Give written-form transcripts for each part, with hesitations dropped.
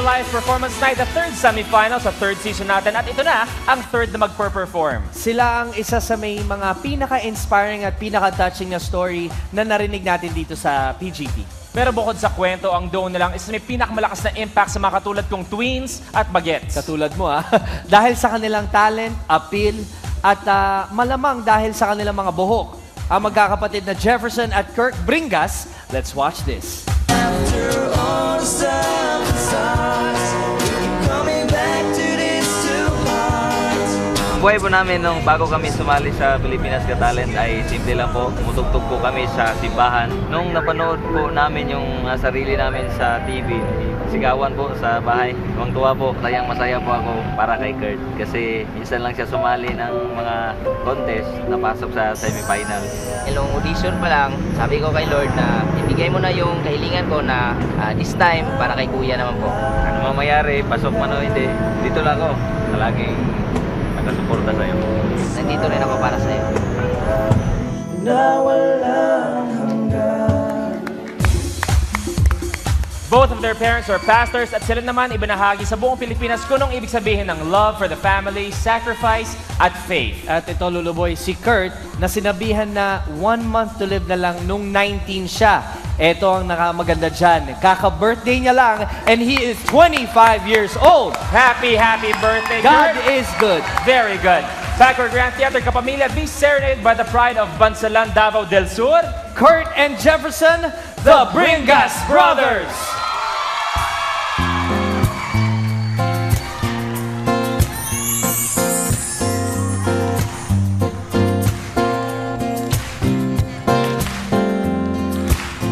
live performance night, the third semifinal sa third season natin. At ito na ang third na magper-perform. Sila ang isa sa may mga pinaka-inspiring at pinaka-touching na story na narinig natin dito sa PGP. Pero bukod sa kwento, ang duo nilang is may pinakamalakas na impact sa mga katulad kong Twins at Bagets. Katulad mo dahil sa kanilang talent, appeal, at malamang dahil sa kanilang mga buhok. Ang magkakapatid na Jefferson at Kirk Bringas, let's watch this. After all the stuff that starts, coming back to these two hearts. Ang buhay po namin nung bago kami sumali sa Pilipinas Got Talent ay simple lang po. Tumutugtog po kami sa simbahan. Nung napanood po namin yung sarili namin sa TV, sigawan po sa bahay. Tuwang-tuwa po. Masaya po ako para kay Kurt. Kasi minsan lang siya sumali ng mga contest, napasok sa semifinals. Ilong audition pa lang, sabi ko kay Lord na ibigay mo na yung kahilingan ko na this time para kay Kuya naman po. Ano mamayari, pasok man o hindi, dito lang ako. Laging nakasuporta sa'yo. Nandito rin ako para sa'yo. Na walang hanggan. Both of their parents were pastors at sila naman ibinahagi sa buong Pilipinas kung anong ibig sabihin ng love for the family, sacrifice, at faith. At ito, Luluboy, si Kurt na sinabihan na 1 month to live na lang nung 19 siya. Ito ang nakamaganda dyan. Kaka-birthday niya lang and he is 25 years old. Happy birthday, God Kurt. is good. Very good. Backward Grand Theater Kapamilya, be serenaded by the pride of Bansalan, Davao del Sur, Kurt and Jefferson, the Bringas Brothers.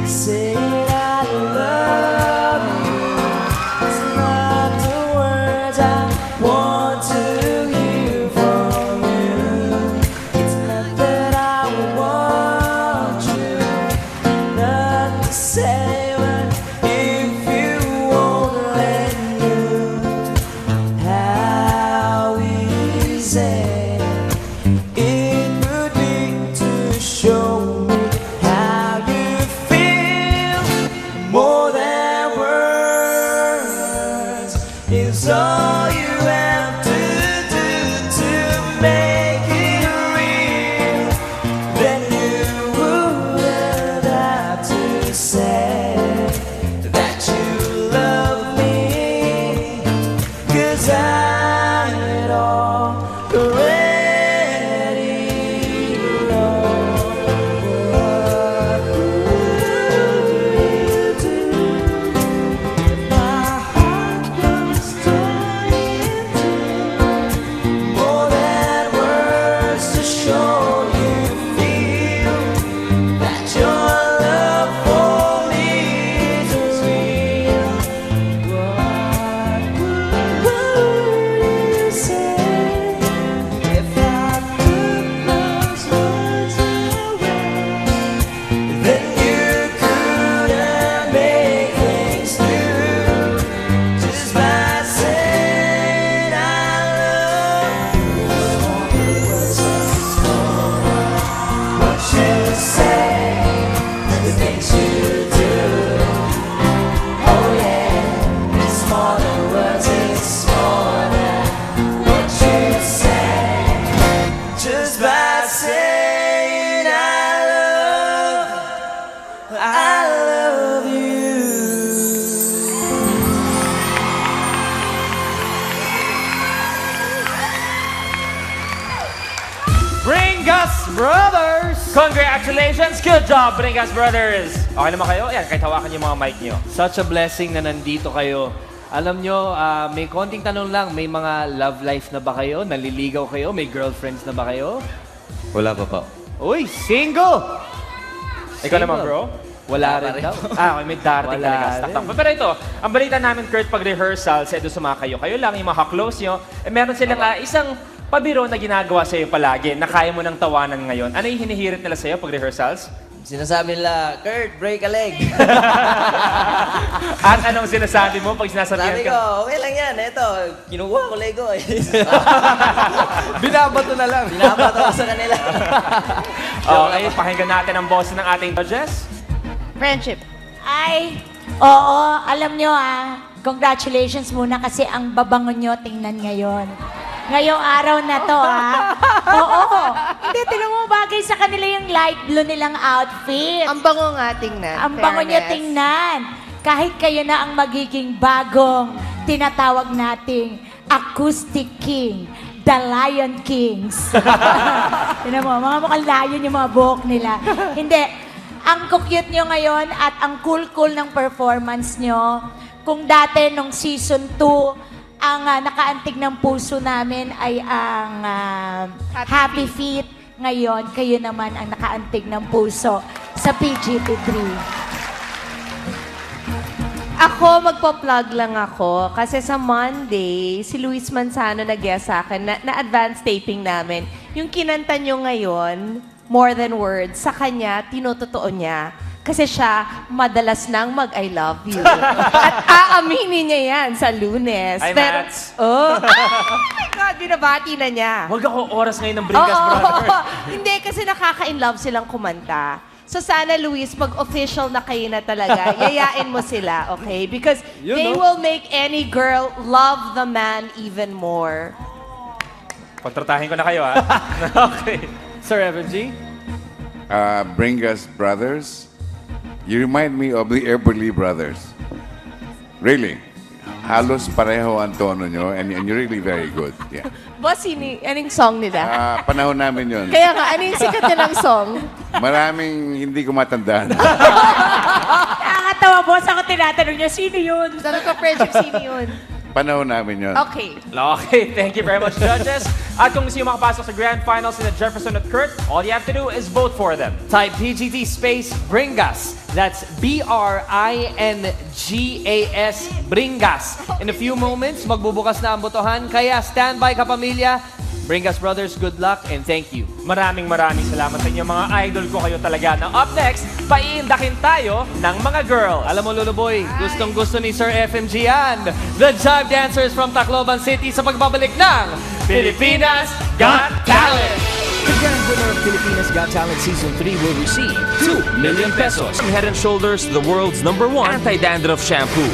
Say I love you. It's not the words I want to hear from you. It's not that I want you not to say, but if you won't let me, how easy it would be to show me how you feel. More than words is all you have to do to make it real. Then you wouldn't have to say that you love me, 'cause I already know. What would you do if my heart was torn in two? More than words to show you feel that your love for me is real. What would you say if I put those words away? Then you couldn't make things new just by saying I love you. What you say, the things you do. Oh yeah, it's more than words, it's more than what you say. Just by saying I love you. Bringas Brothers! Congratulations! Good job, Bringas Brothers! Okay naman kayo? Yan, kahit hawakan niyo yung mga mic niyo. Such a blessing na nandito kayo. Alam nyo, may konting tanong lang, may mga love life na ba kayo? Naliligaw kayo? May girlfriends na ba kayo? Wala pa po. Uy, single! Ikaw naman, bro? Wala rin daw. Okay, may darating Wala talaga. rin. Saktan. Pero ito, ang balita namin, Kurt, pag rehearsal, sa doon sa mga kayo lang, yung mga close nyo, meron silang isang pabiro na ginagawa sa iyo palagi, na kaya mo ng tawanan ngayon. Ano yung hinihirit nila sa iyo pag rehearsals? Sinasabi nila, Kurt, break a leg. At anong sinasabi mo pag sinasabihan Sabi ka? ko, okay lang yan. Ito, kinukuha ko Lego eh. Binabato na lang. Binabato ko sa kanila. Okay, pakinggan natin ang boss ng ating judges. Friendship. Ay, oo, alam nyo Congratulations muna kasi ang babango nyo tingnan ngayon. Ngayong araw na to, ha? Oo. Hindi, tingnan mo, bagay sa kanila yung light blue nilang outfit. Ang bango nga tingnan. Ang bango nyo Fairness. tingnan. Kahit kayo na ang magiging bagong tinatawag nating Acoustic King, The Lion Kings. Tingnan mo, mga mukhang lion yung mga buhok nila. Hindi, ang cute nyo ngayon at ang cool-cool ng performance nyo. Kung dati nung season 2, ang nakaantig ng puso namin ay ang Happy Feet. Ngayon, kayo naman ang nakaantig ng puso sa PGT3. Ako, magpo-plug lang ako. Kasi sa Monday, si Luis Manzano nag-guest sa akin na advance taping namin. Yung kinanta nyo ngayon, More Than Words, sa kanya, tinutotoo niya. Kasi siya, madalas nang mag-I love you. At aaminin niya yan sa Lunes. Hi, Mats. Oh, oh my God, binabati na niya. Huwag ako oras ngayon ng Bringas, brother. Hindi, kasi nakaka-inlove silang kumanta. So sana, Luis, pag-official na kayo na talaga, yayain mo sila, okay? Because they will make any girl love the man even more. Kontratahin ko na kayo, ha? Okay. Sir Evan G? Bringas Brothers. You remind me of the Everly Brothers. Really. Halos pareho ang tono nyo and you're really very good. Yeah. Boss, anong song nila? Panahon namin yun. Kaya nga, ano yung sikat niya ng song? Maraming hindi ko matandaan. Nakakatawa, boss. Ako tinatanong niya, sino yun? Sabi ko, friendship, sino yun? Panahon namin yun. Okay. Okay, thank you very much, judges. At kung gusto nyo makapasok sa Grand Finals sina Jefferson at Kurt, all you have to do is vote for them. Type PGT space Bringas. That's B-R-I-N-G-A-S, Bringas. In a few moments, magbubukas na ang botohan. Kaya standby ka, pamilya. Bringas Brothers, good luck and thank you. Maraming salamat sa inyo, mga idol ko kayo talaga. Now, up next, paiindakin tayo ng mga girls. Alam mo, Luluboy, gustong-gusto ni Sir FMG yan. The Jive Dancers from Tacloban City sa pagbabalik ng Pilipinas Got Talent! The grand winner of Filipinas Got Talent Season 3 will receive 2 million pesos and Head & Shoulders, the world's #1 anti-dandruff shampoo.